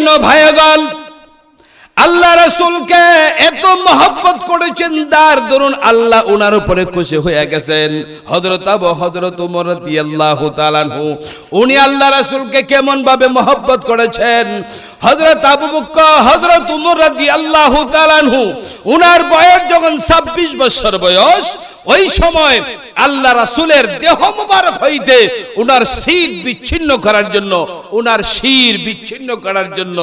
জন্য ভাইগণ আল্লাহ রাসূলকে এত মহব্বত করেছেন, তার দরুন আল্লাহ ওনার উপরে খুশি হয়ে গেছেন। হযরত ওমর রাদিয়াল্লাহু তাআলা আনহু উনি আল্লাহ রাসূলকে কেমন ভাবে মহব্বত করেছেন। হযরত আবু বকর হযরত ওমর রাদিয়াল্লাহু তাআলা আনহু ওনার বয়স যখন 26 বছর বয়স, ওই সময় আল্লাহ রাসূলের দেহ মুবারক হইতে ওনার শির বিচ্ছিন্ন করার জন্য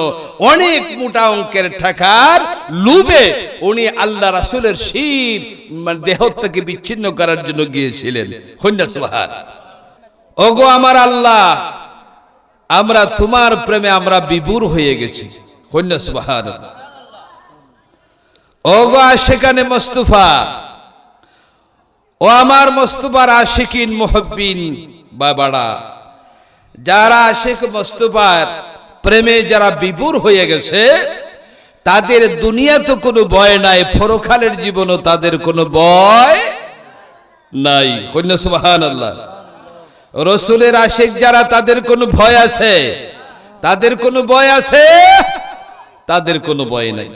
অনেক মোটা অঙ্কের টাকার লোভে উনি আল্লাহ রাসূলের শির দেহ থেকে বিচ্ছিন্ন করার জন্য গিয়েছিলেন। সুবহান। ওগো আমার আল্লাহ, আমরা তোমার প্রেমে আমরা বিভোর হয়ে গেছি। সুবহান। ওগো আশিকানে মুস্তাফা, ও আমার মুস্তাফার আশিকিন মুহিব্বিন বাবারা, যারা আশিক মুস্তাফার প্রেমে যারা বিভোর হয়ে গেছে, তাদের দুনিয়াতে কোনো ভয় নাই, পরকালের জীবনও তাদের কোনো ভয় নাই। সুবহানাল্লাহ। রাসূলের আশিক যারা, তাদের কোনো ভয় আছে? তাদের কোনো ভয় আছে? তাদের কোনো ভয় নাই।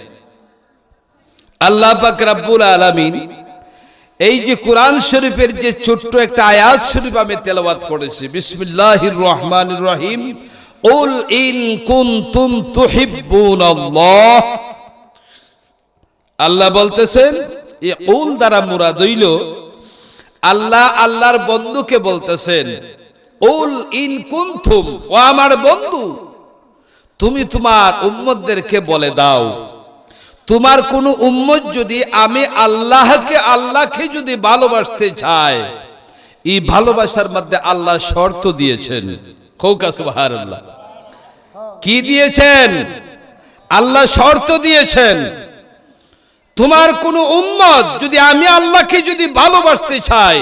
আল্লাহ পাক রব্বুল আলামিন এই যে কোরআন শরীফের যে ছোট্ট একটা আয়াত শরীফ আমি তেলাওয়াত করেছি, বিসমিল্লাহির রহমানির রহিম, উল ইন কুনতুম তুহিব্বুনাল্লাহ। আল্লাহ বলতেছেন, এই উল দ্বারা মুরাদ হইল আল্লাহ আল্লাহর বন্ধুকে বলতেছেন, উল ইন কুনতুম, ও আমার বন্ধু, তুমি তোমার উম্মতদেরকে বলে দাও, তোমার কোন উম্মত যদি আমি আল্লাহকে যদি ভালোবাসতে চায়, এই ভালোবাসার মধ্যে আল্লাহ শর্ত দিয়েছেন। সুবহানাল্লাহ। কি দিয়েছেন? আল্লাহ শর্ত দিয়েছেন, তোমার কোন উম্মত যদি আমি আল্লাহকে যদি ভালোবাসতে চাই,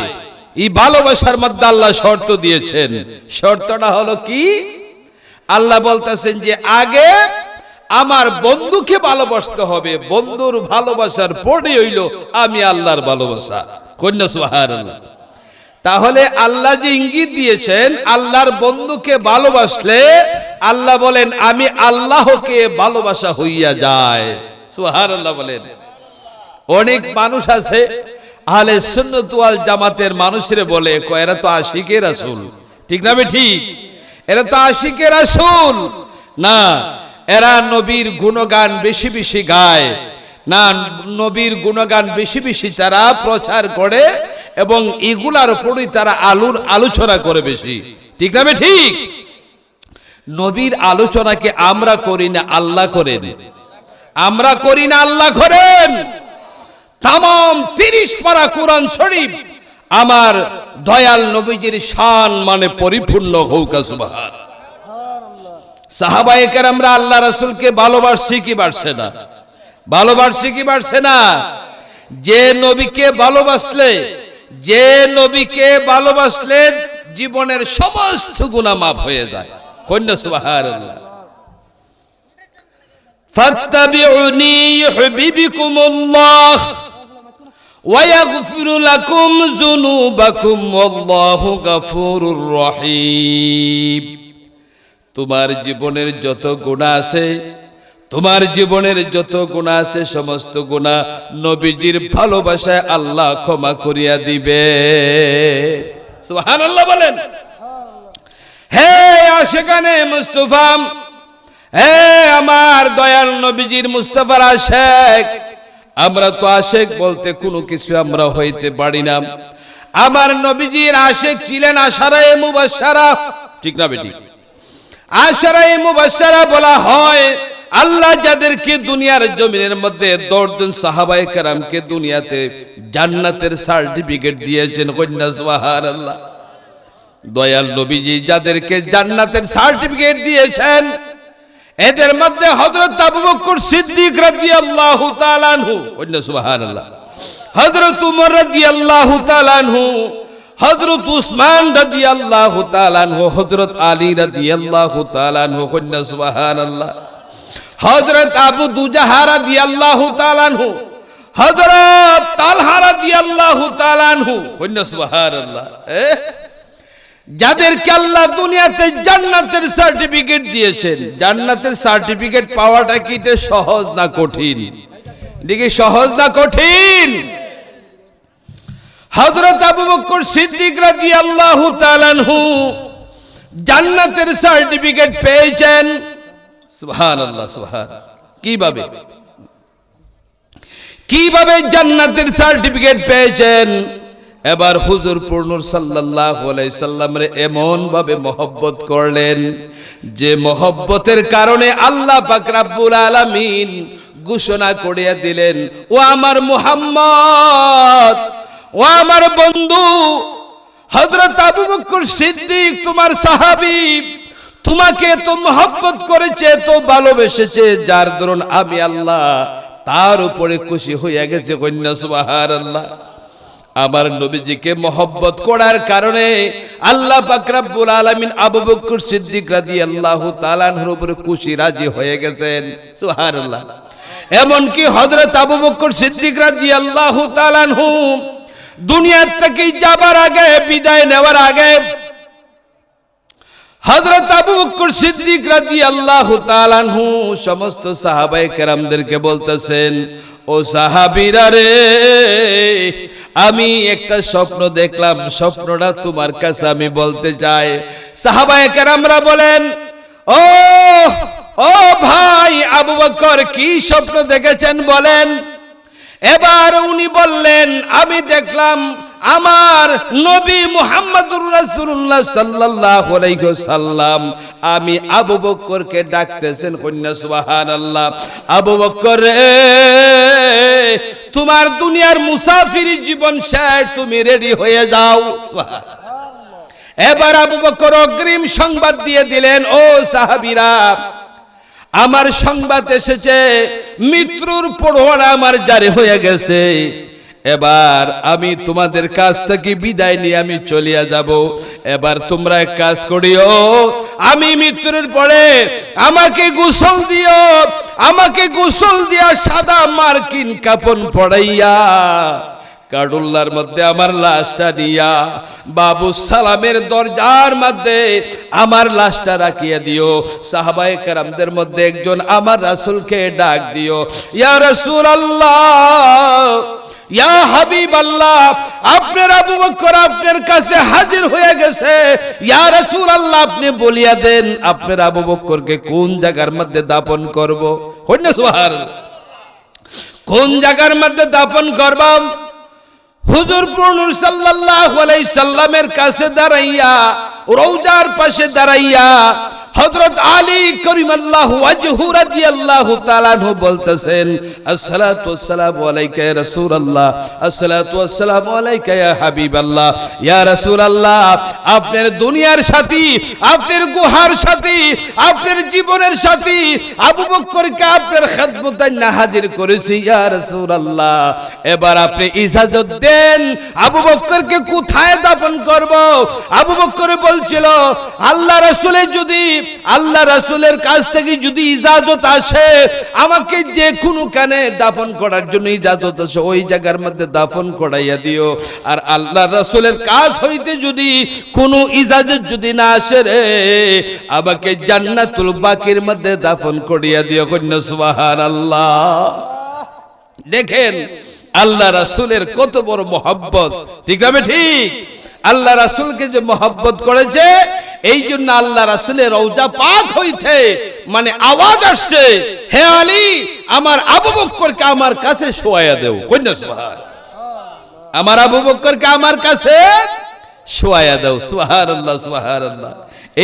এই ভালোবাসার মধ্যে আল্লাহ শর্ত দিয়েছেন। শর্তটা হলো কি? আল্লাহ বলতেছেন যে আগে আমার বন্ধুকে ভালোবাসতে হবে, বন্ধুর ভালোবাসার পরে হইল আমি আল্লাহর ভালোবাসা। সুবহানাল্লাহ। তাহলে আল্লাহ যে ইঙ্গিত দিয়েছেন, আল্লাহর বন্ধুকে ভালোবাসলে আল্লাহ বলেন আমি আল্লাহকে ভালোবাসা হইয়া যায়। সুবহানাল্লাহ বলেন। অনেক মানুষ আছে আহলে সুন্নাত ওয়াল জামাতের মানুষরে বলে, এরা তো আশিকে রাসূল। ঠিক না ঠিক? এরা তো আশিকে রাসূল না, এরা নবীর গুণগান বেশি বেশি গায় না, নবীর গুণগান বেশি বেশি তারা প্রচার করে এবং এগুলার উপরই তারা আলোচনা করে বেশি। ঠিক না ঠিক? নবীর আলোচনাকে আমরা করি না, আল্লাহ করেন। আমরা করি না, আল্লাহ করেন। তামাম 30 পারা কোরআন শরীফ আমার দয়াল নবীজির শান মানে পরিপূর্ণ হোক। সুবহান। সাহাবায়ে কেরামরা আল্লাহ রাসূলকে ভালোবাসছে কি বাড়ছে না? ভালোবাসছে কি বাড়ছে না? যে নবীকে ভালোবাসলে জীবনের সমস্ত গুনাহ মাফ হয়ে যায়। কন্যা সুবহানাল্লাহ। ফাত্তাবিউনি ইউহিব্বুকুমুল্লাহ ওয়া ইয়াগফিরু লাকুম যুনুবাকুম ওয়াল্লাহু গফুরুর রহিম। তোমার জীবনের যত গুনাহ আছে, সমস্ত গুনাহ নবীজির ভালোবাসায় আল্লাহ ক্ষমা করিয়া দিবে। সুবহানাল্লাহ বলেন। হে আশিকানে মুস্তাফা, হে আমার দয়াল নবীজির মুস্তাফার আশিক, আমরা তো আশিক বলতে কোনো কিছু আমরা হইতে পারি না। আমার নবীজির আশিক ছিলেন আশারায়ে মুবাশশারা। ঠিক না বেটি? আশারায়ে মুবাশশারা বলা হয় আল্লাহ যাদেরকে দুনিয়ার জমিনের মধ্যে 10 জন সাহাবায়ে কেরামকে দুনিয়াতে জান্নাতের সার্টিফিকেট দিয়েছেন। কন্যা সুবহানাল্লাহ। দয়াল নবীজি যাদেরকে জান্নাতের সার্টিফিকেট দিয়েছেন, এদের মধ্যে হযরত আবু বকর সিদ্দিক রাদিয়াল্লাহু তাআলা আনহু, কন্যা সুবহানাল্লাহ, হযরত উমর রাদিয়াল্লাহু তাআলা আনহু, হযরত উসমান রাদিয়াল্লাহু তাআলা আনহু, হযরত আলী রাদিয়াল্লাহু তাআলা আনহু, কন্যা সুবহানাল্লাহ, হযরত আবু দুজাহা রাদিয়াল্লাহু তাআলা আনহু, হযরত তালহা রাদিয়াল্লাহু তাআলা আনহু, কন্যা সুবহানাল্লাহ। যাদেরকে আল্লাহ দুনিয়াতে জান্নাতের সার্টিফিকেট দিয়েছেন, জান্নাতের সার্টিফিকেট পাওয়াটা কি সহজ না কঠিন? এদিকে সহজ না কঠিন? হযরত আবু বকর সিদ্দিক রাদিয়াল্লাহু তাআলা আনহু জান্নাতের সার্টিফিকেট পেয়েছেন। সুবহানাল্লাহ, সুবহান। কিভাবে জান্নাতের সার্টিফিকেট পেয়েছেন? এবার হুজুর নূর সাল্লাল্লাহু আলাইহি সাল্লামের এমন ভাবে মহব্বত করলেন যে মহব্বতের কারণে আল্লাহ পাক রব্বুল আলামিন ঘোষণা করিয়া দিলেন, ও আমার মুহাম্মদ, ও আমার বন্ধু হযরত আবু বকর সিদ্দিক তোমার সাহাবী, তোমাকে তো মহব্বত করেছে, তো ভালোবেসেছে, যার দরুন আমি আল্লাহ তার উপরে খুশি হইয়া গেছে। কন্যা সুবহানাল্লাহ। আমার নবীজিকে মহব্বত করার কারণে আল্লাহ পাক রব্বুল আলামিন আবু বকর সিদ্দিক রাদিয়াল্লাহু তাআলা আনহুর উপরে খুশি রাজি হয়ে গেছেন। সুবহানাল্লাহ। এমন কি হযরত আবু বকর সিদ্দিক রাদিয়াল্লাহু তাআলা আনহু দুনিয়া থেকে যাবার আগে, বিদায় নেওয়ার আগে হযরত আবু বকর সিদ্দিক রাদিয়াল্লাহু তাআলা আনহু সমস্ত সাহাবায়ে কেরামদেরকে বলতেছেন, ও সাহাবীরা রে, আমি একটা স্বপ্ন দেখলাম, স্বপ্নটা তোমার কাছে আমি বলতে চাই। সাহাবায়ে কেরামরা বলেন, ও ভাই আবু বকর, কি স্বপ্ন দেখেছেন বলেন। এবার উনি বললেন, আমি দেখলাম আমার নবী মুহাম্মদুর রাসূলুল্লাহ সাল্লাল্লাহু আলাইহি ওয়াসাল্লাম আমি আবু বকরকে ডাকতেছেন। কন্যা সুবহানাল্লাহ। আবু বকর রে, তোমার দুনিয়ার মুসাফিরি জীবন শেষ, তুমি রেডি হয়ে যাও। এবার আবু বকর অগ্রিম সংবাদ দিয়ে দিলেন, ও সাহাবীরা, আমার সংবাদ এসেছে, মৃত্যুর পরোয়ানা আমার জারি হয়ে গেছে। এবার আমি তোমাদের কাছ থেকে বিদায় নিয়ে আমি চলিয়া যাব। এবার তোমরা এক কাজ করিও, আমি মৃত্যুর পরে আমাকে গোসল দিও, আমাকে গোসল দিয়া সাদা মার্কিন কাপড় পরাইয়া কাডুল্লার মধ্যে আমার লাশটা নিয়া বাবু সালামের দরজার মধ্যে আমার লাশটা রাখিয়া দিও। সাহাবায়ে কেরামদের মধ্যে একজন আমার রাসূলকে ডাক দিও, ইয়া রাসূলুল্লাহ, ইয়া হাবিবাল্লাহ, আপনার আবু বকর আপনার কাছে হাজির হয়ে গেছে। ইয়া রাসূলুল্লাহ, আপনি বলিয়া দেন আপনার আবু বকরকে কোন জায়গার মধ্যে দাফন করব। হইনা সুবহানাল্লাহ। কোন জায়গার মধ্যে দাফন করব? হুজুর নূর সাল্লাল্লাহু আলাইহি সাল্লামের কাছে দাঁড়াইয়া, রওজার পাশে দাঁড়াইয়া হযরত আলী কারিমাল্লাহু ওয়াজহু রাদিয়াল্লাহু তাআলা আনহু বলতেছেন, আসসালাতু ওয়াসসালামু আলাইকা ইয়া রাসূলুল্লাহ, আসসালাতু ওয়াসসালামু আলাইকা ইয়া হাবিবাল্লাহ। ইয়া রাসূলুল্লাহ, আপনার দুনিয়ার সাথী, আপনার গুহার সাথী, আপনার জীবনের সাথী আবু বকরকে আপনার খেদমতে না হাজির করেছি ইয়া রাসূলুল্লাহ। এবার আপনি ইজাজত দেন, আবু বকরকে কোথায় দাফন করব? আবু বকর বলছিল, আল্লাহ রাসূলের যদি, আল্লাহ রাসূলের কাছ থেকে যদি ইজাজত আসে, আমাকে যে কোনো কানে দাফন করার জন্য ইজাজত আসে, ওই জায়গার মধ্যে দাফন করাইয়া দিও। আর আল্লাহ রাসূলের কাছ হইতে যদি কোনো ইজাজত যদি না আসে রে, আমাকে জান্নাতুল বাকির মধ্যে দাফন করিয়া দিও। কন্যা সুবহানাল্লাহ। দেখেন আল্লাহ রাসূলের কত বড় মহব্বত, ঠিক আছে? ঠিক আল্লাহ রাসূলকে যে মহব্বত করেছে, এই জন্য আল্লাহ রাসূলের রওজা পাক হইতে মানে আওয়াজ আসছে, হে আলী, আমার আবু বকরকে আমার কাছে শোয়াইয়া দেও। কন্যা সুবহানাল্লাহ। আমার আবু বকরকে আমার কাছে শোয়াইয়া দাও। সুবহানাল্লাহ, সুবহানাল্লাহ।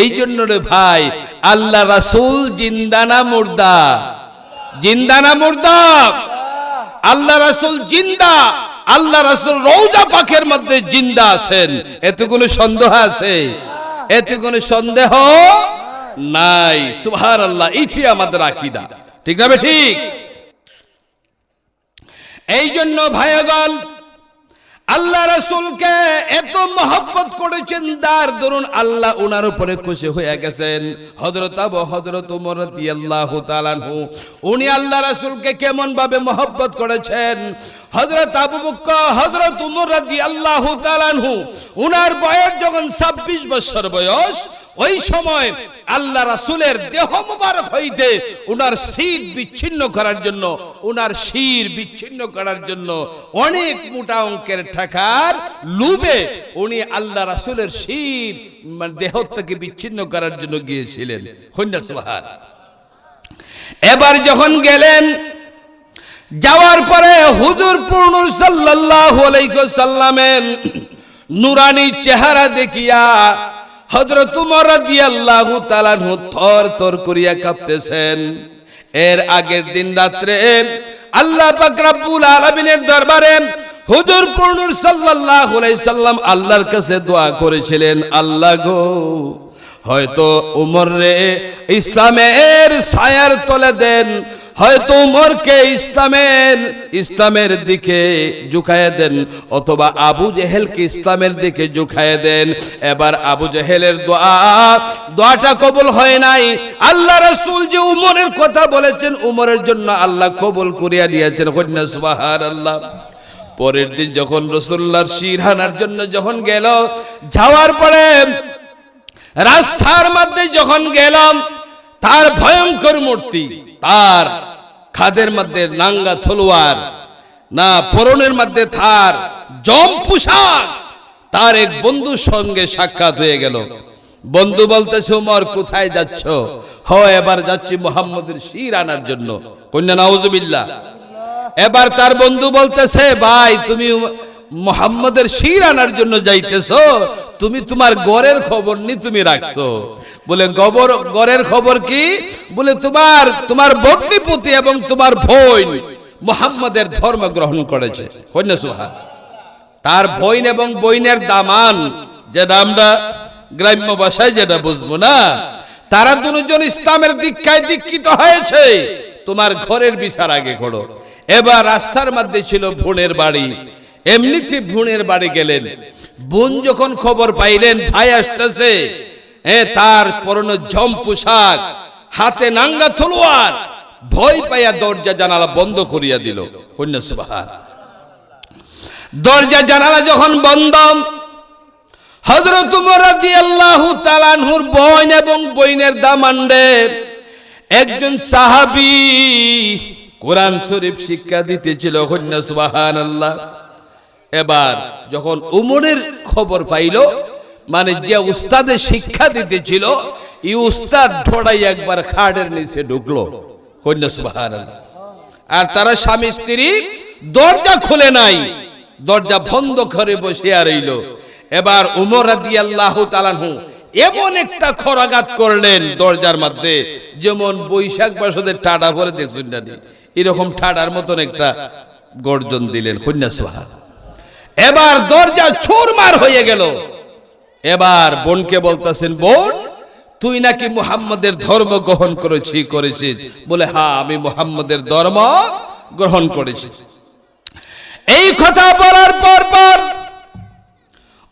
এই জন্য রে ভাই, আল্লাহ রাসূল জিন্দা না মুর্দা? জিন্দা না মুর্দা? আল্লাহ রাসূল জিন্দা। আল্লাহ রাসূল রওজা পাকের মধ্যে জিন্দা আছেন, এতে কোনো সন্দেহ আছে? এতে কোনো সন্দেহ নাই। সুবহানাল্লাহ। এটি আমাদের আকীদা, ঠিক না? ঠিক। এই জন্য ভাইগণ, আল্লাহ রাসূলকে এত মহব্বত করেছেন, তার দরুন আল্লাহ ওনার উপরে খুশি হয়ে গেছেন। হযরত ওমর রাদিয়াল্লাহু তাআলা আনহু উনি আল্লাহ রাসূলকে কেমন ভাবে মহব্বত করেছেন। হযরত আবু বকর, হযরত ওমর রাদিয়াল্লাহু তাআলা আনহু ওনার বয়স যখন 26 বছর বয়স, ওই সময় আল্লাহ রাসূলের দেহ মুবারক হইতে ওনার শির বিচ্ছিন্ন করার জন্য, ওনার শির বিচ্ছিন্ন করার জন্য অনেক মোটা অঙ্কের টাকার লোভে উনি আল্লাহ রাসূলের শির দেহ থেকে বিচ্ছিন্ন করার জন্য গিয়েছিলেন। কন্যা সুবহান। এবার যখন গেলেন, যাওয়ার পরে হুজুর পূর্ণ সাল্লাল্লাহু আলাইহি ওয়াসাল্লামের নূরানি চেহারা দেখিয়া হযরত ওমর রাদিয়াল্লাহু তাআলা থর থর করিয়া কাঁপতেছেন। এর আগের দিন রাত্রে আল্লাহ পাক রব্বুল আলামিনের দরবারে হুজুর পূর্ণ সাল্লাল্লাহু আলাইহি সাল্লাম আল্লাহর কাছে দোয়া করেছিলেন, আল্লাহ গো, হয়তো ওমর রে ইসলামের ছায়ার তলে দেন, হয়তো উমরকে ইসলামের দিকে ঝুঁকায় দেন, অথবা আবু জেহেলকে ইসলামের দিকে ঝুঁকায় দেন। এবার আবু জেহেলের দোয়াটা কবুল হয় নাই। আল্লাহ রাসূল যে উমরের কথা বলেছেন, উমরের জন্য আল্লাহ কবুল করিয়া নিয়েছেন। কন্যা সুবহানাল্লাহ। পরের দিন যখন রাসূলুল্লাহর শির হানার জন্য যখন গেল, যাওয়ার পরে রাস্তার মধ্যে যখন গেলাম, তার ভয়ঙ্কর মূর্তি, তার খাদের মধ্যে নাঙ্গা তলোয়ার, না পরনের মধ্যে তার জম পোশাক, তার এক বন্ধুর সঙ্গে সাক্ষাৎ হয়ে গেল। বন্ধু বলতেছে, ওমর কোথায় যাচ্ছ? এবার যাচ্ছি মুহাম্মদের শির আনার জন্য। কন্যা নাউজুবিল্লাহ। এবার তার বন্ধু বলতেছে, ভাই তুমি মুহাম্মদের শির আনার জন্য যাইতেছো, তুমি তোমার গরের খবর নি তুমি রাখছো। বলে গরের খবর কি? বলে তোমার ভগ্নিপতি এবং তোমার বোন মুহাম্মদের ধর্ম গ্রহণ করেছে। কন্যা সুবহান। তার বোন এবং বোনের দামান, যেটা আমরা গ্রাম্য ভাষায় যেটা বুঝবো না, তারা দুজন ইসলামের দীক্ষায় দীক্ষিত হয়েছে। তোমার ঘরের বিচার আগে করো। এবার রাস্তার মধ্যে ছিল বোনের বাড়ি, এমনিতে বোনের বাড়ি গেলেন। বোন যখন খবর পাইলেন ভাই আসতেছে, তার পরনে জম পোশাক, হাতে নাঙ্গা তলোয়ার, ভয় পাইয়া দরজা জানালা বন্ধ করিয়া দিল। কন্যা সুবহান। দরজা জানালা যখন বন্ধ, হযরত ওমর রাদিয়াল্লাহু তাআলা আনহুর বোন এবং বোনের দামান্ডে একজন সাহাবী কোরআন শরীফ শিক্ষা দিতেছিল। কন্যা সুবহানাল্লাহ। এবার যখন উমরের খবর পাইল, মানে যে উস্তাদে শিক্ষা দিতেছিল, এই উস্তাদ ঢোড়াই একবার খাটের নিচে ঢুকলো। কন্যা সুবহানাল্লাহ। আর তারা স্বামী স্ত্রী দরজা খুলে নাই, দরজা বন্ধ করে বসিয়া রইল। এবার ওমর রাদিয়াল্লাহু তাআলা আনহু এমন একটা খরাঘাত করলেন দরজার মধ্যে, যেমন বৈশাখ মাসের টাটা পরে দেখছেন না, এরকম ঠাডার মতন একটা গর্জন দিলেন। কন্যা সুবহান। এবার দরজা চুরমার হয়ে গেল। এবার বোনকে বলতেছেন, বোন তুই নাকি মুহাম্মদের ধর্ম গ্রহণ করেছিস? বলে হ্যাঁ, আমি মুহাম্মদের ধর্ম গ্রহণ করেছি। এই কথা বলার পর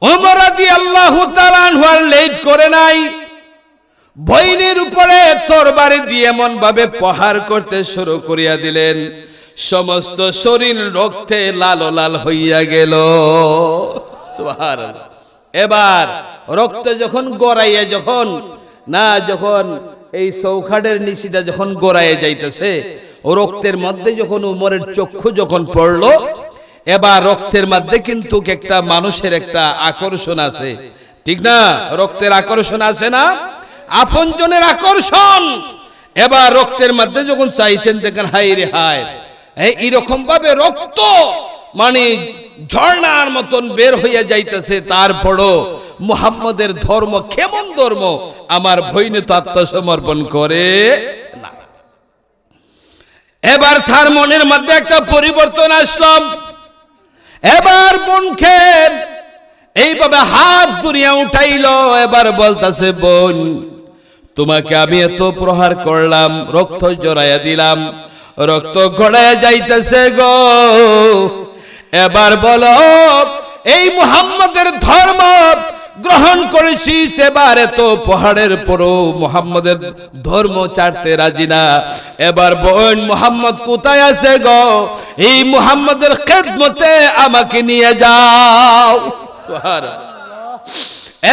ওমর রাদিয়াল্লাহু তাআলা আনহু আর লেট করে নাই, বইনের উপরে তরবারি দিয়ে এমন ভাবে প্রহার করতে শুরু করিয়া দিলেন, সমস্ত শরীর রক্তে লাল লাল হইয়া গেল। সুবহানাল্লাহ। এবার রক্ত যখন গড়াইয়া যখন এই চৌখাটের নিচিটা যখন গড়াইয়া যাইতেছে, ও রক্তের মধ্যে যখন উমরের চক্ষু যখন পড়লো, এবার রক্তের মধ্যে কিন্তু একটা মানুষের একটা আকর্ষণ আছে, ঠিক না? রক্তের আকর্ষণ আছে না, আপনজনের আকর্ষণ। এবার রক্তের মধ্যে যখন চাইছেন, দেখেন হাই রে হায়, এইরকম ভাবে রক্ত মানে ঝর্ণার মতন বের হইয়া যাইতেছে। তারপরও মুহাম্মদের ধর্ম কেমন ধর্ম, আমার ভইনে তো আত্মসমর্পণ করে না। এবার তার মনের মধ্যে একটা পরিবর্তন আসলাম। এবার বোনকে এইভাবে হাত দুনিয়া উঠাইল। এবার বলতেছে, বোন তোমাকে আমি এত প্রহার করলাম, রক্ত জড়াইয়া দিলাম, রক্ত গড়াইয়া যাইতেছে গো। এবার বলো এই মুহাম্মদের ধর্ম গ্রহণ করেছি, সেবার এত পাহাড়ের পরও মুহাম্মদের ধর্ম ছাড়তে রাজি না। এবার বোন মুহাম্মদ কোথায় আছে গো? এই মুহাম্মদের খেদমতে আমাকে নিয়ে যাও।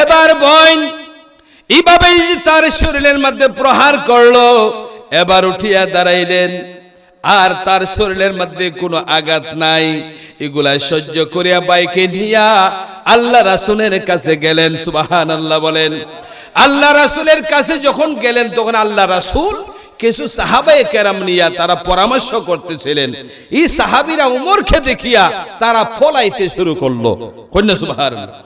এবার বোন এইভাবেই তার শরীরের মধ্যে প্রহার করলো। এবার উঠিয়া দাঁড়াইলেন, আর তার শরীরের মধ্যে কোনো আঘাত নাই। এগুলা সহ্য করিয়া বাইকে নিয়া আল্লাহ রাসূলের কাছে গেলেন। সুবহানাল্লাহ বলেন। আল্লাহ রাসূলের কাছে যখন গেলেন তখন আল্লাহ রাসূল কিছু সাহাবায়ে কেরাম নিয়া তারা পরামর্শ করতেছিলেন। এই সাহাবীরা উমরকে দেখিয়া তারা ফলাইতে শুরু করলো। কন্যা সুবহানাল্লাহ।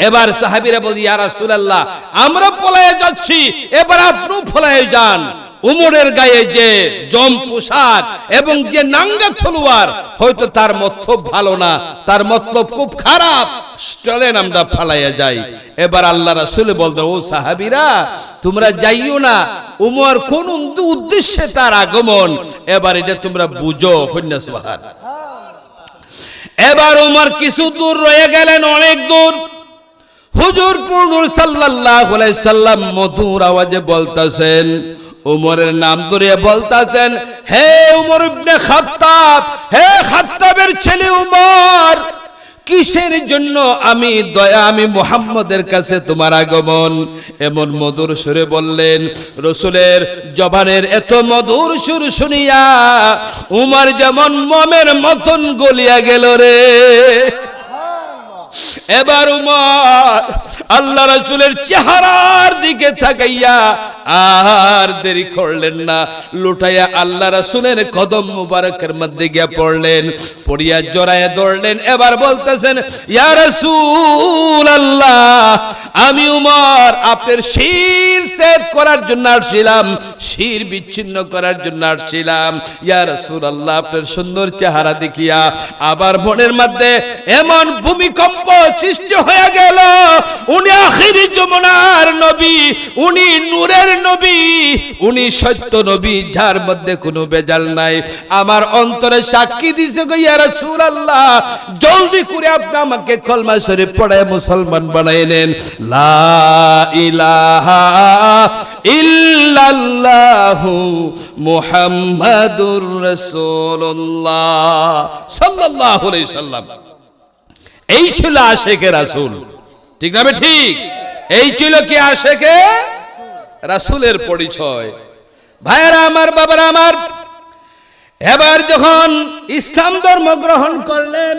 এবার সাহাবীরা বলি, ইয়া রাসূলুল্লাহ, আমরা পলায়ে যাচ্ছি, এবার আপনিও পলায়ে যান। উমরের গায়ে যে জম পোশাক এবং যে নাঙ্গা তলোয়ার, হয়তো তার মতলব ভালো না, তার মতলব খুব খারাপ, চলেন আমরা পালাইয়া যাই। এবার আল্লাহ রাসূল বলতেন, ও সাহাবীরা, তোমরা যাইও না, উমর কোন উদ্দেশ্যে তার আগমন, এবার এটা তোমরা বুঝো। সুবহানাল্লাহ। এবার উমর কিছু দূর রয়ে গেলেন, অনেক দূর। হুজুর নূর সাল্লাল্লাহু আলাইহি সাল্লাম মধুর আওয়াজে বলতাছেন, উমরের নাম ধরে বলতাছেন, হে উমর ইবনে খাত্তাব, হে খাত্তাবের ছেলে উমর, কিসের জন্য আমি মুহাম্মদের কাছে তোমার আগমন? এমন মধুর সুরে বললেন। রাসূলের জবানের এত মধুর সুর শুনিয়া উমর যেমন মোমের মতন গলিয়া গেল রে। এবার উমর আল্লাহ রাসূলের চেহারার দিকে তাকাইয়া আর দেরি করলেন না, লুটাইয়া আল্লাহ রাসূলের কদম মুবারকের মধ্যে গিয়া পড়লেন, পড়িয়া জড়াইয়া ধরলেন। এবার বলতেছেন, ইয়া রাসূলুল্লাহ, আমি উমর আপনার শির ছেদ করার জন্য আসছিলাম, শির বিচ্ছিন্ন করার জন্য আসছিলাম। ইয়া রাসূলুল্লাহ, আপনার সুন্দর চেহারা দেখিয়া আবার মনের মধ্যে এমন ভূমিকম্প সৃষ্টি হয়ে গেল। উনি আখিরি জমানার নবী, উনি নূরের নবী, উনি সত্য নবী, যার মধ্যে কোনো বেজাল নাই। আমার অন্তরে সাক্ষী দিছে গো ইয়া রাসূলুল্লাহ, জলদি করে আপনি আমাকে কলমা শরীফ পড়ায় মুসলমান বানায় নেন। লা ইলাহা ইল্লাল্লাহু মুহাম্মাদুর রাসূলুল্লাহ সাল্লাল্লাহু আলাইহি সাল্লাম। এই ছিল আশেকে রাসূল, ঠিক না? ঠিক, এই ছিল কি আশেকে রাসূলের পরিচয়। ভাইরা আমার, বাবারা আমার, এবার যখন ইসলাম ধর্ম গ্রহণ করলেন,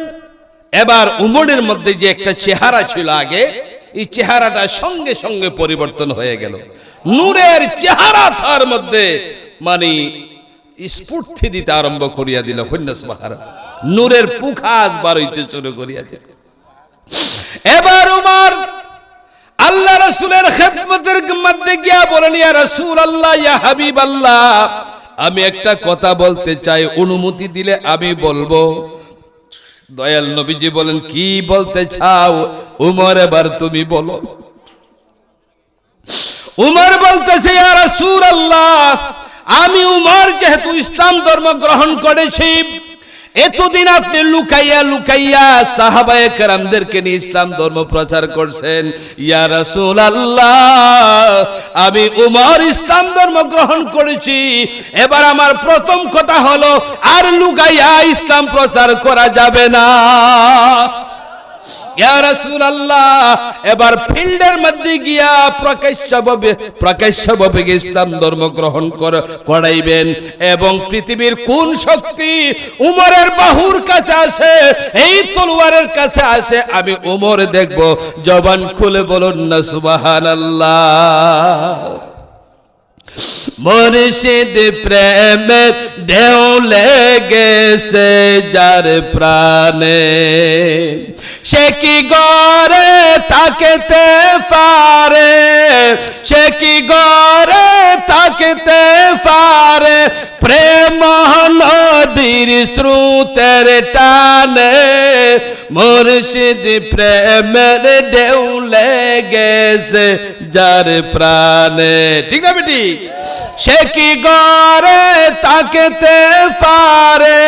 এবার উমরের মধ্যে যে একটা চেহারা ছিল আগে, এই চেহারাটা সঙ্গে সঙ্গে পরিবর্তন হয়ে গেল। নূরের চেহারা তার মধ্যে মানে স্ফূর্তি দিতে আরম্ভ করিয়া দিল। সুবহানাল্লাহ। নূরের পুখাজ বার হইতে শুরু করিয়া দিল। এবার উমর আল্লাহ রাসূলের খেদমতের মধ্যে গিয়া বলেন, ইয়া রাসূলুল্লাহ, ইয়া হাবিবাল্লাহ, আমি একটা কথা বলতে চাই, অনুমতি দিলে আমি বলবো। দয়াল নবীজি বলেন, কি বলতে চাও? উমর, এবার তুমি বলো। উমর বলতেছে, ইয়া রাসূলুল্লাহ, আমি উমর যেহেতু ইসলাম ধর্ম গ্রহণ করেছি, এতদিন আপনি লুকাইয়া লুকাইয়া সাহাবায়ে কেরামদেরকে নিয়ে ইসলাম ধর্ম প্রচার করছেন। ইয়া রাসূলুল্লাহ, আমি উমর ইসলাম ধর্ম গ্রহণ করেছি। এবার আমার প্রথম কথা হলো, আর লুকাইয়া ইসলাম প্রচার করা যাবে না। ইয়া রাসূলুল্লাহ, এবার ফিল্ডের মধ্যে গিয়া প্রকাশ্যভাবে ইসলাম ধর্ম গ্রহণ করাইবেন। এবং পৃথিবীর কোন শক্তি উমরের বাহুর কাছে আসে, এই তলোয়ারের কাছে আসে, আমি উমর দেখব। জবান খুলে বলুন না সুবহানাল্লাহ। মুর্শিদ প্রেমের ঢেউ লেগেছে যার প্রাণে, সে কি গরে তাকেতে পারে, সে কি গরে তাকেতে পারে, প্রেম নদীর নদীর স্রোতের টানে মুর্শিদ প্রেমের ঢেউ লেগেছে যার প্রাণে। ঠিক না বেটি? সে কি গরে তাকেতে পারে,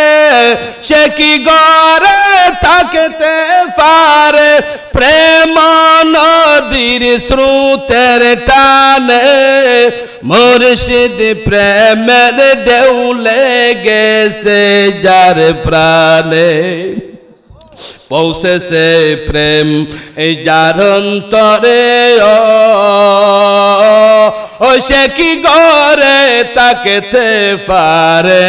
সে কি গরে তাকেতে পারে, প্রেম নদীর স্রোতের টানে মুর্শিদ প্রেমের ঢেউ লেগেছে যার প্রাণে। পৌঁছেছে প্রেম এই যার অন্তরে, ও সে কি গরে তাকেতে পারে,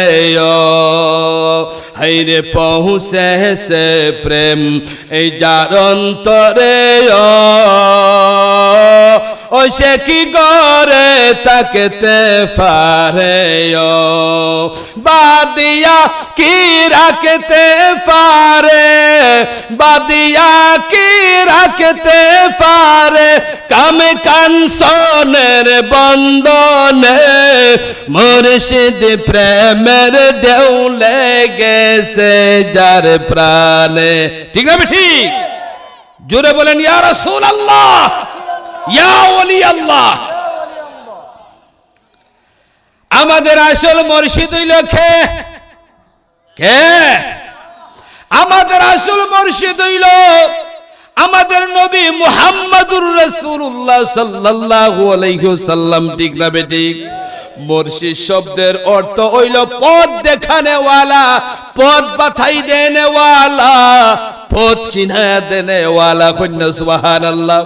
হাইরে পৌঁছেছে প্রেম এই যার অন্তরে, ও সে কি গরে তাকেতে পারে, বাদিয়া কি রাখতে পারে, বাদিয়া কি রাখতে পারে, কামে কানসনের বন্দনে মুর্শিদ প্রেমের ঢেউ লেগেছে যার প্রাণে। ঠিক না ঠিক? জোরে বলেন ইয়া রাসূলুল্লাহ, ইয়া ওলি আল্লাহ। আমাদের আসল মুর্শিদ হইল কে? কে? আমাদের আসল মুর্শিদ হইল আমাদের নবী মুহাম্মদুর রাসূলুল্লাহ সাল্লাল্লাহু আলাইহি ওয়াসাল্লাম। ঠিক না বেঠিক? মুর্শিদ শব্দের অর্থ হইল পথ দেখানে ওয়ালা, পথ বাতাই দেনে ওয়ালা, পথ চিনায়া দেনে ওয়ালা। কন্যা সুবহানাল্লাহ।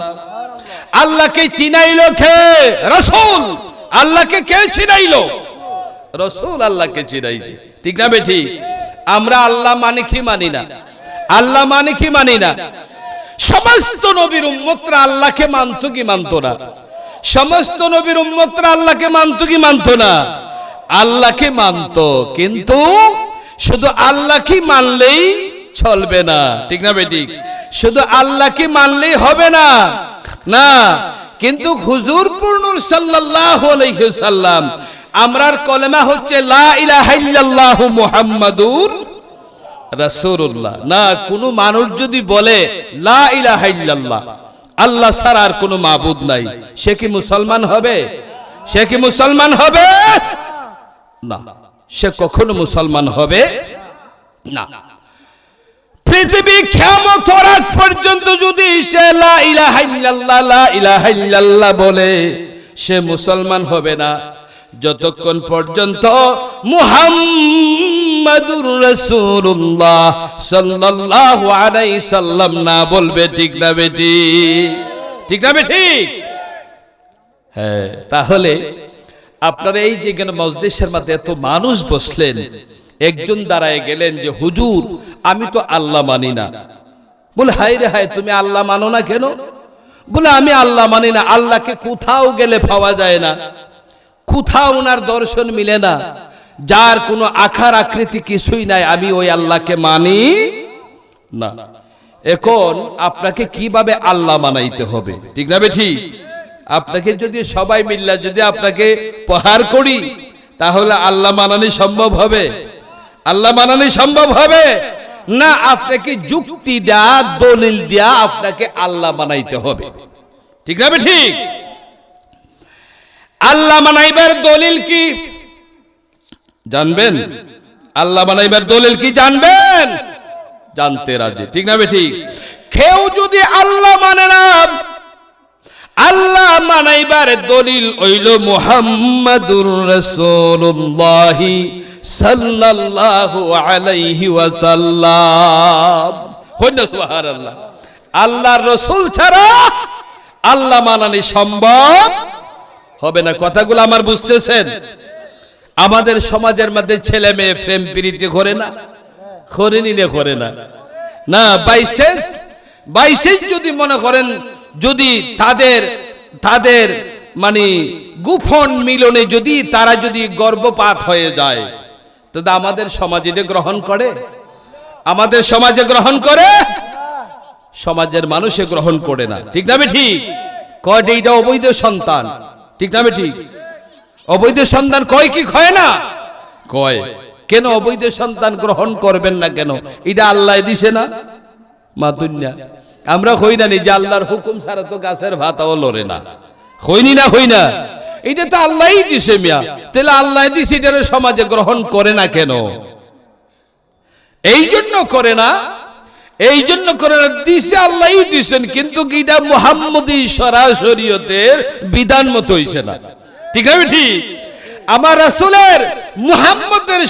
আল্লাহকে চিনাইলো কে? রাসূল। আল্লাহকে কে চিনাইলো? রাসূল আল্লাহকে চিনাইছে। ঠিক না বেঠিক? আমরা আল্লাহ মানে কি মানি না, আল্লাহ মানে কি মানি না। সমস্ত নবীর উম্মতরা আল্লাহকে মানতো কি মানতো না? সমস্ত নবীর উম্মতরা আল্লাহকে মানতো কি মানতো না? আল্লাহকে মানতো, কিন্তু শুধু আল্লাহকে মানলেই চলবে না। ঠিক না বেঠিক? শুধু আল্লাহকে মানলেই হবে না, না। কিন্তু হুজুর নূর সাল্লাল্লাহু আলাইহি ওয়াসাল্লাম, আমরার কলেমা হচ্ছে লা ইলাহা ইল্লাল্লাহু মুহাম্মাদুর রাসূলুল্লাহ। না, কোন মানুষ যদি বলে লা ইলাহা ইল্লাল্লাহ, আল্লাহ ছাড়া আর কোনো মাবুদ নাই, সে কি মুসলমান হবে? সে কি মুসলমান হবে? না, সে কখনো মুসলমান হবে না। পৃথিবী কিয়ামত হওয়ার আগ পর্যন্ত যদি সে লা ইলাহা ইল্লাল্লাহ, লা ইলাহা ইল্লাল্লাহ বলে, সে মুসলমান হবে না যতক্ষণ পর্যন্ত মুহাম্মাদুর রাসূলুল্লাহ সাল্লাল্লাহু আলাইহি সাল্লাম না বলবে। ঠিক না বেটি? ঠিক না বেটি? হ্যাঁ। তাহলে আপনারা এই যে কেন মজলিসের মধ্যে এত মানুষ বসলেন, একজন দাঁড়ায় গেলেন যে হুজুর আমি তো আল্লাহ মানি না। বলে হায় রে হায়, তুমি আল্লাহ মানো না কেন? বলে আমি আল্লাহ মানি না, আল্লাহকে কোথাও গেলে পাওয়া যায় না, কোথাও ওনার দর্শন মিলে না, যার কোনো আকার আকৃতি কিছুই নাই, আমি ওই আল্লাহকে মানি না। এখন আপনাকে কিভাবে আল্লাহ মানাইতে হবে? ঠিক না বেঠি? আপনাকে যদি সবাই মিল্লা যদি আপনাকে প্রহার করি, তাহলে আল্লাহ মানানি সম্ভব হবে? আল্লাহ মানানি সম্ভব হবে না। আপনাকে যুক্তি দেয়া, দলিল দেয়া আপনাকে আল্লাহ মানাইতে হবে। ঠিক না বেঠি? আল্লাহ মানাইবার দলিল কি জানবেন? আল্লাহ মানাইবার দলিল কি জানবেন? জানতে রাজি। ঠিক না বেঠি? কেউ যদি আল্লাহ মানে না, আল্লাহ মানাইবার দলিল হইল মুহাম্মাদুর রাসূলুল্লাহ সাল্লাল্লাহু আলাইহি ওয়াসাল্লাম। কন্যা সুবহানাল্লাহ। আল্লাহর রাসূল ছাড়া আল্লাহ মানানি সম্ভব হবে না। কথাগুলো আমার বুঝতেছেন? আমাদের সমাজের মধ্যে ছেলে মেয়ে প্রেম প্রীতি করে না, করেনি না, করে না। না, বাইশেষ যদি মনে করেন, যদি তাদের মানে গোপন মিলনে যদি তারা যদি গর্ভপাত হয়ে যায়, তবে আমাদের সমাজে গ্রহণ করে? আমাদের সমাজে গ্রহণ করে? সমাজের মানুষে গ্রহণ করে না। ঠিক না ঠিক? কয় এইটা অবৈধ সন্তান। ঠিক না ঠিক? অবৈধ সন্তান কয় কি কয় না? কয়। কেন অবৈধ সন্তান গ্রহণ করবেন না কেন? এটা আল্লাহ দিছে না মা দুনিয়া। আমরা হই না যে আল্লাহর হুকুম ছাড়া তো গাছের ভাতাও লড়ে না, হইনি না হই না, এটা তো আল্লাহই দিছে মিয়া। তাহলে আল্লাহ দিছে, এটারে সমাজে গ্রহণ করে না কেন? এই জন্য করে না, এই জন্য করে না, দিছে আল্লাহই দিছেন, কিন্তু এটা মুহাম্মদী শরীয়তের বিধান মতো হইছে না। ঠিক আছে, ঠিক আমার রাসূলের মুহাম্মদের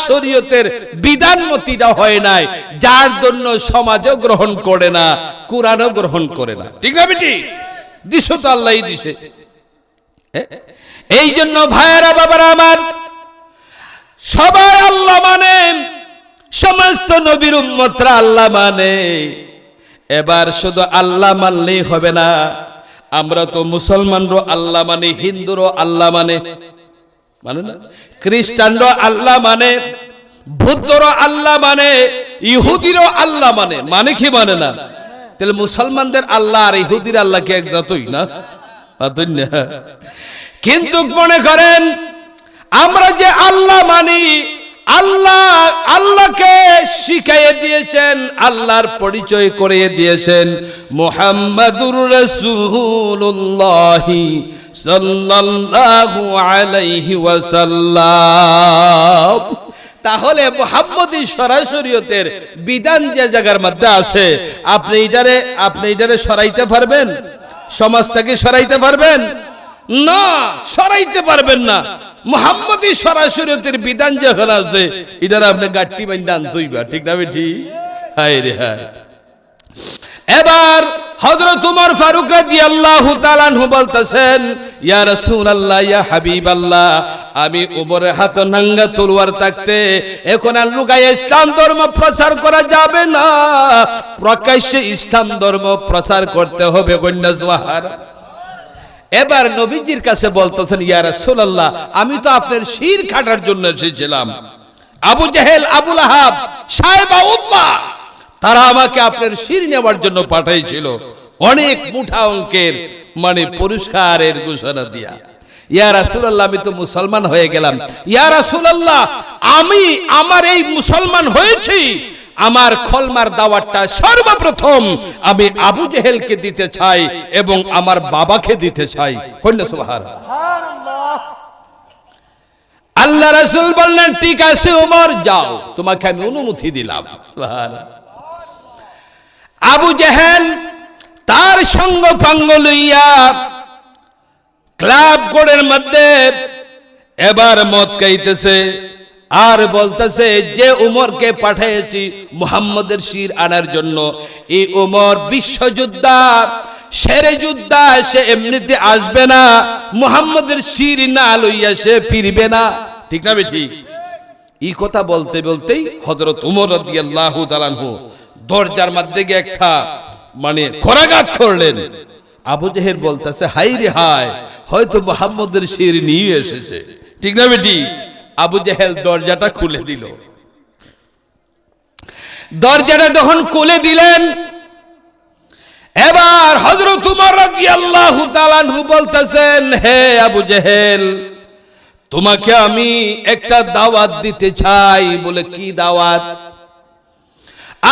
শরীয়তের বিধান মতিটা হয় নাই, যার জন্য সমাজও গ্রহণ করে না, কোরআনও গ্রহণ করে না। ঠিক আছে, ঠিক দিছে তো আল্লাহই দিছে। এই জন্য ভাইয়েরা বাবারা আমার, সবাই আল্লাহ মানে, সমস্ত নবীর উম্মতরা আল্লাহ মানে। এবার শুধু আল্লাহ মানলেই হবে না, আমরা তো মুসলমানরও আল্লাহ মানে, হিন্দুরও আল্লাহ মানে, মানে না, খ্রিস্টানরও আল্লাহ মানে, বৌদ্ধরও আল্লাহ মানে, ইহুদিরও আল্লাহ মানে। মানে কি মানে না? তাহলে মুসলমানদের আল্লাহ আর ইহুদির আল্লাহ কি এক জাতই না? কিন্তু মনে করেন আমরা যে আল্লাহ মানি, আল্লাহ আল্লাহকে শিখিয়ে দিয়েছেন, আল্লাহর পরিচয় করিয়ে দিয়েছেন মুহাম্মাদুর রাসূলুল্লাহ সাল্লাল্লাহু আলাইহি ওয়াসাল্লাম। তাহলে মুহাম্মদী শরীয়তের বিধান যে জায়গার মধ্যে আছে, আপনি এটারে সরাইতে পারবেন? সমাজ থেকে সরাইতে পারবেন না? সরাইতে পারবেন না। মুহাম্মদী শরীয়তের বিধান যেখানে আছে, এটার আপনি গাট্টি বাইন্দা আনতেইবা। ঠিক না বেঠি? হায় রে হায়। এবার হযরত ওমর ফারুক রাদিয়াল্লাহু তাআলা আনহু বলতেছেন, ইয়া রাসূলুল্লাহ, ইয়া হাবিবাল্লাহ, আমি ওমরের হাতে নাঙ্গা তলোয়ার থাকতে এখন আর লুকায়ে ইসলাম ধর্ম প্রচার করা যাবে না, প্রকাশ্যে ইসলাম ধর্ম প্রচার করতে হবে। কন্যা জওয়াহার। এবার নবীজির কাছে বলতেছেন, ইয়া রাসূলুল্লাহ, আমি তো আপনার শির কাটার জন্য এসেছিলাম। আবু জেহেল, আবু লাহাব, সাহেবা, উতবা, তারা আমাকে আপনার শির নেওয়ার জন্য পাঠাইছিল, অনেক মুঠা অঙ্কের মানে পুরস্কারের ঘোষণা দিয়া। ইয়া রাসূলুল্লাহ, আমি তো মুসলমান হয়ে গেলাম। ইয়া রাসূলুল্লাহ, আমি আমার এই মুসলমান হয়েছি, আমার কলমার দাওয়াতটা সর্বপ্রথম আমি আবু জেহেলকে দিতে চাই এবং আমার বাবাকে দিতে চাই। সুবহানাল্লাহ। আল্লাহ রাসূল বললেন, ঠিক আছে ওমর, যাও, তোমাকে আমি অনুমতি দিলাম। সুবহানাল্লাহ। আবু জেহেল তার সঙ্গ পাঙ্গ লইয়া ক্লাব গোড়ের মধ্যে এবার মদ খাইতেছে আর বলতেছে, যে উমরকে পাঠিয়েছি মুহাম্মদের শির আনার জন্য, এই উমর বিশ্বযোদ্ধা, শেরে যোদ্ধা, সে এমনিতে আসবে না, মুহাম্মদের শির না লইয়া সে ফিরবে না। ঠিক না বেঠি? এই কথা বলতে বলতেই হযরত ওমর রাদিয়াল্লাহু তাআলা আনহু দরজার মধ্যে গিয়ে একটা মানে খোরাঘাত করলেন। আবু জেহেল বলতেছে, হাই রে হায়, হয়তো মুহাম্মদের শির নিয়ে এসেছে। ঠিক না বেটি? আবু জেহেল দরজাটা খুলে দিল। দরজাটা যখন খুলে দিলেন, এবার হযরত ওমর রাদিয়াল্লাহু তাআলা আনহু বলতেছেন, হে আবু জেহেল, তোমাকে আমি একটা দাওয়াত দিতে চাই। বলে, কি দাওয়াত?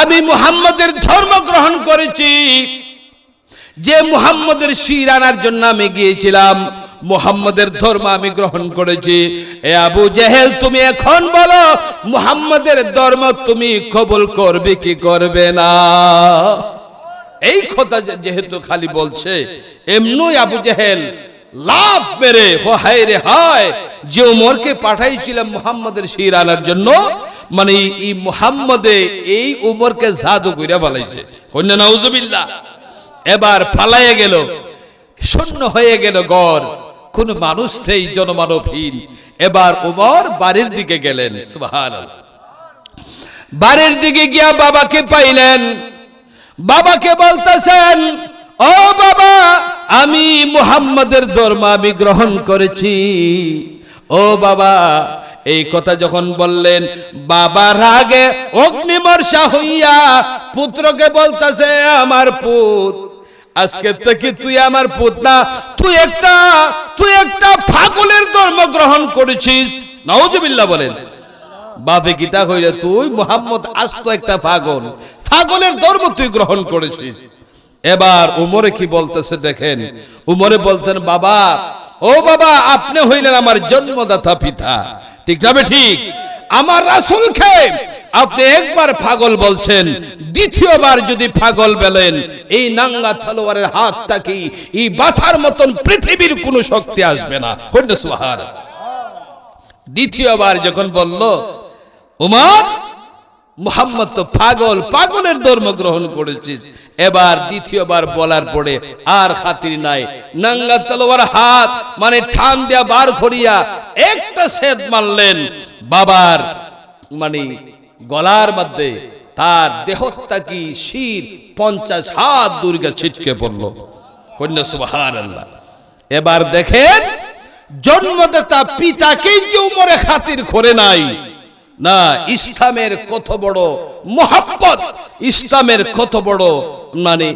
আমি মুহাম্মদের ধর্ম গ্রহণ করেছি, যে মুহাম্মদের শির আনার জন্য আমি গিয়েছিলাম, মুহাম্মদের ধর্ম আমি গ্রহণ করেছি। এ আবু জেহেল, তুমি এখন বলো, মুহাম্মদের ধর্ম তুমি কবুল করবে কি করবে না? এই কথা যেহেতু খালি বলছে, এমনই আবু জেহেল লাফ মেরে, হায় রে হায়, যে ওমরকে পাঠাইছিলাম মুহাম্মদের শির আনার জন্য, মানে এই মুহাম্মদে এই উমরকে জাদু কইরা ফলাইছে। কন্যা নাউজুবিল্লাহ। এবার পালায়ে গেল, শূন্য হয়ে গেল ঘর, কোন মানুষ নেই, জনমানবহীন। এবার উমর বাড়ির দিকে গেলেন। সুবহানাল্লাহ। বাড়ির দিকে গিয়া বাবাকে পাইলেন। বাবাকে বলতেছেন, ও বাবা, আমি মুহাম্মদের ধর্ম আমি গ্রহণ করেছি। ও বাবা, এই কথা যখন বললেন, বাবা রাগে অগ্নিবর্ষা হইয়া পুত্রকে বলতেছে, আমার পুত, আজকে থেকে তুই আমার পুত না, তুই একটা পাগলের ধর্ম গ্রহণ করেছিস। নাউজুবিল্লাহ বলেন। বাপে গীতা কইলে তুই মুহাম্মদ আস্ত একটা পাগল, পাগলের ধর্ম তুই গ্রহণ করেছিস। এবার উমরে কি বলতেছে দেখেন, উমরে বলতেন বাবা, ও বাবা, আপনি হইলেন আমার জন্মদাতা পিতা, ঠিক না ঠিক? আমার রাসূলকে আপনি একবার পাগল বলছেন, দ্বিতীয়বার যদি পাগল বলেন, এই নাঙ্গা তলোয়ারের হাতটা কি এই বাছার মতন পৃথিবীর কোনো শক্তি আসবে না। কন্যা সুবহানাল্লাহ। দ্বিতীয়বার যখন বলল, উমর, মুহাম্মদ তো পাগল, পাগলের ধর্ম গ্রহণ করেছিস। এবার দ্বিতীয়বার বলার পরে আর খাতির নাই, নাঙ্গা তলোয়ার হাত মানে ঠান দিয়া বার করিয়া একটা সেদ মারলেন বাবার মানে গলার মধ্যে, তার দেহটা কি শির 50 হাত দূরে ছিটকে পড়ল। কন্যা সুবহানাল্লাহ। এবার দেখেন, জন্মদাতা পিতাকেই যে উমরে খাতির করে নাই না, ইসলামের কত বড় মোহাব্বত, ইসলামের কত বড় মানে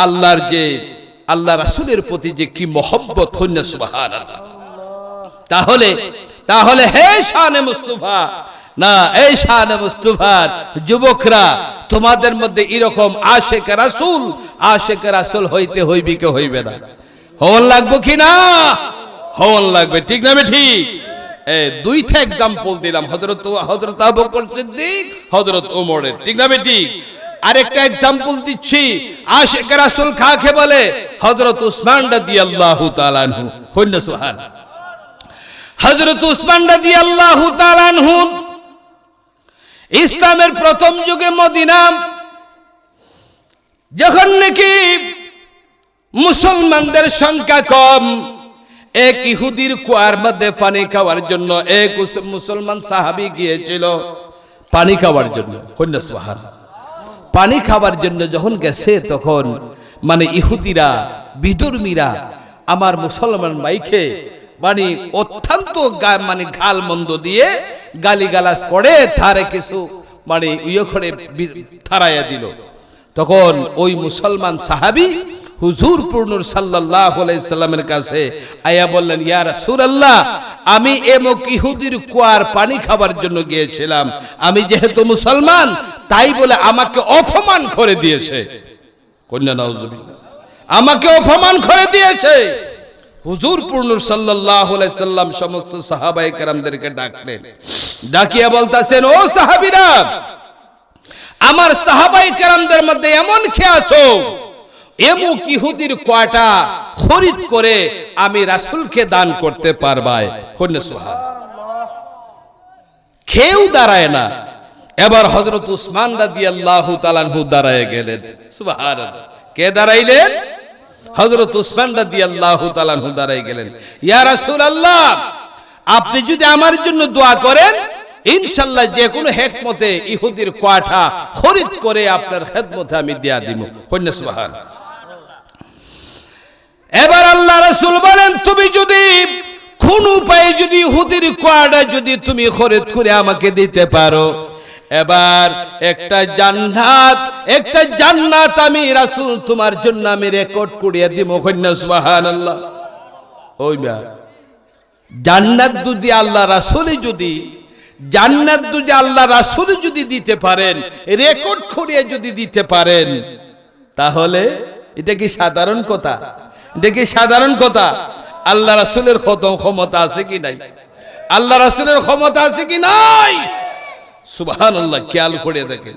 আল্লাহর যে আল্লাহ রাসূলের প্রতি যে কি মোহাব্বত। কন্যা সুবহানাল্লাহ। তাহলে হে শানে মুস্তাফা, না এই শানে মুস্তাফার যুবকরা, তোমাদের মধ্যে এরকম আশিক রাসূল হইতে হইবে কি হইবে না? হওয়ার লাগবে কি না? হওয়ার লাগবে, ঠিক না ঠিক? দুইটা এক্সাম্পল দিলাম, হযরত আবু বকর সিদ্দিক, হযরত ওমরের, ঠিক না ঠিক? আরেকটা এক্সাম্পল দিচ্ছি, আশিক রাসূল কাকে বলে? হযরত উসমান রাদিয়াল্লাহু তাআলা আনহু। কন্যা সুবহানাল্লাহ। হযরত উসমান রাদিয়াল্লাহু তাআলা আনহু ইসলামের প্রথম যুগে মদিনা যখন নাকি মুসলমানদের সংখ্যা কম, এক ইহুদির কুয়ার মধ্যে পানি খাওয়ার জন্য এক মুসলমান সাহাবী গিয়েছিল পানি খাওয়ার জন্য। কন্যা সুবহানাল্লাহ। পানি খাওয়ার জন্য যখন গেছে, তখন মানে ইহুদিরা, বিধর্মীরা আমার মুসলমান ভাইকে মানে অত্যন্ত মানে গাল মন্দ দিয়ে গালিগালাজ করে তারে কিছু মানে ইয়ে করে থারাইয়া দিল। তখন ওই মুসলমান সাহাবী হুজুর পূর্ণর সাল্লাল্লাহু আলাইহি সাল্লামের কাছে আয়া বললেন, ইয়া রাসূলুল্লাহ, আমি এমক ইহুদির কুয়ার পানি খাবার জন্য গিয়েছিলাম, আমি যেহেতু মুসলমান তাই বলে আমাকে অপমান করে দিয়েছে। কন্যা নাউজুবিল্লাহ। আমাকে অপমান করে দিয়েছে। হুজুর পূর্ণর সাল্লাল্লাহু আলাইহি সাল্লাম সমস্ত সাহাবায়ে কেরামদেরকে ডাকলেন, ডাকিয়া বলতাছেন, ও সাহাবীরা, আমার সাহাবায়ে কেরামদের মধ্যে এমন কে আছো এমক ইহুদির কুয়াটা খরিদ করে আমি রাসূলকে দান করতে পারবাই? কন্যা সুবহানাল্লাহ। কেউ দাঁড়ায় না। এবার হযরত উসমান রাদিয়াল্লাহু তাআলা আনহু দাঁড়ায় গেলেন। সুবহানাল্লাহ। কে দাঁড়াইলেন? হযরত উসমান রাদিয়াল্লাহু তাআলা আনহু দাঁড়ায় গেলেন। ইয়া রাসূলুল্লাহ, আপনি যদি আমার জন্য দোয়া করেন, ইনশাআল্লাহ যে কোনো হিকমতে ইহুদির কুয়াটা খরিদ করে আপনার খেদমতে আমি দেয়া দিব। কন্যা সুবহানাল্লাহ। এবার আল্লাহ রাসূল বলেন, তুমি যদি কোন উপায়ে যদি ইহুদির কুয়াটা যদি তুমি খরিদ করে আমাকে দিতে পারো, এবার একটা জান্নাত আমি রাসূল তোমার জন্য আমি রেকর্ড করিয়ে দিব। কন্যা সুবহানাল্লাহ। ওই না, জান্নাত যদি আল্লাহ রাসূল যদি দিতে পারেন, রেকর্ড করিয়ে যদি দিতে পারেন, তাহলে এটা কি সাধারণ কথা? এটা কি সাধারণ কথা? আল্লাহ রাসূলের ক্ষমতা আছে কি নাই? আল্লাহ রাসূলের ক্ষমতা আছে কি নাই? সুবহানাল্লাহ। খেয়াল করে দেখেন,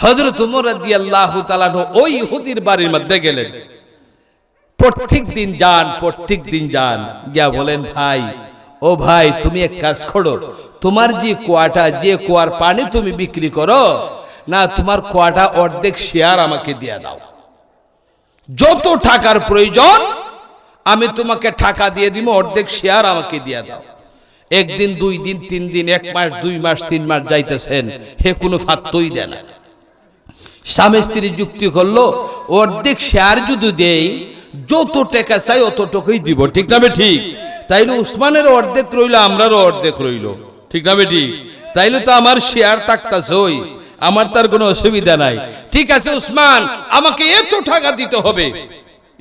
হযরত ওমর রাদিয়াল্লাহু তাআলা ওই ইহুদির বাড়ির মধ্যে গেলেন। প্রত্যেক দিন যান গিয়া বলেন, ভাই, ও ভাই, তুমি এক কাজ করো, তোমার যে কুয়ার পানি তুমি বিক্রি করো না, তোমার কুয়াটা অর্ধেক শেয়ার আমাকে দিয়ে দাও। যত টাকার প্রয়োজন আমি তোমাকে টাকা দিয়ে দিব, অর্ধেক শেয়ার আমাকে দিয়ে দাও। একদিন, 2 দিন, 3 দিন, 1 মাস, 2 মাস, 3 মাস যাইতেছেন, হে কোনো ফাত্তই দেয় না। স্বামী স্ত্রী যুক্তি করলো, অর্ধেক শেয়ার যদি দেই, যত টাকা চাই অতটুকুই দিব, ঠিক না ঠিক? তাইলে উসমানের অর্ধেক রইল, আমরারও অর্ধেক রইল, ঠিক না ঠিক? তাইলে তো আমার শেয়ার থাকতাছই, আমার তার কোনো অসুবিধা নাই। ঠিক আছে উসমান, আমাকে এত টাকা দিতে হবে,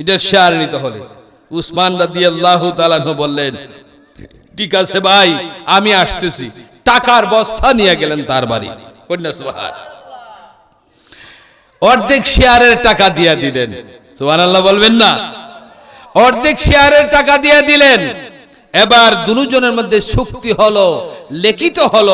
এটা শেয়ার নিতে হলে। উসমান রাদিয়াল্লাহু তাআলা বললেন, ঠিক আছে ভাই, আমি আসতেছি। টাকার বস্তা নিয়ে গেলেন তার বাড়ি। কন্যা সুবহান। অর্ধেক শেয়ারের টাকা দিয়ে দিলেন, সুবহানাল্লাহ বলবেন না? অর্ধেক শেয়ারের টাকা দিয়ে দিলেন। এবার দুজনের মধ্যে চুক্তি হলো, লিখিত হলো,